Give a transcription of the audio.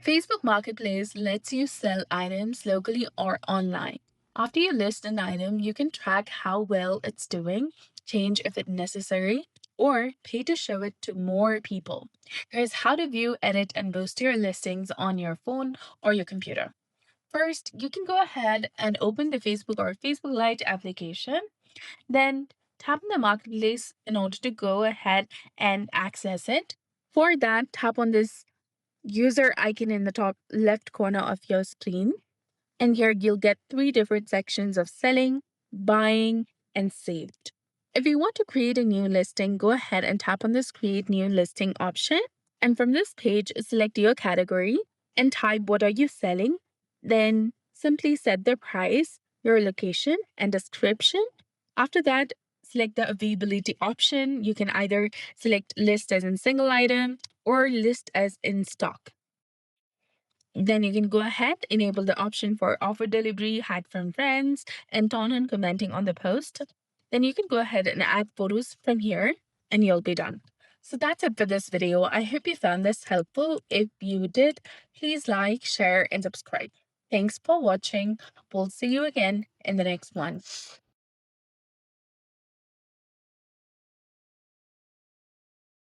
Facebook Marketplace lets you sell items locally or online. After you list an item, you can track how well it's doing, change if it's necessary, or pay to show it to more people. Here's how to view, edit, and boost your listings on your phone or your computer. First, you can go ahead and open the Facebook or Facebook Lite application. Then tap on the marketplace in order to go ahead and access it. For that, tap on this user icon in the top left corner of your screen. And here you'll get three different sections of selling, buying, and saved. If you want to create a new listing, go ahead and tap on this create new listing option. And from this page, select your category and type what are you selling. Then simply set the price, your location, and description. After that, select the availability option. You can either select list as in single item or list as in stock. Then you can go ahead, enable the option for offer delivery, hide from friends, and turn on commenting on the post. Then you can go ahead and add photos from here and you'll be done. So that's it for this video. I hope you found this helpful. If you did, please like, share, and subscribe. Thanks for watching. We'll see you again in the next one.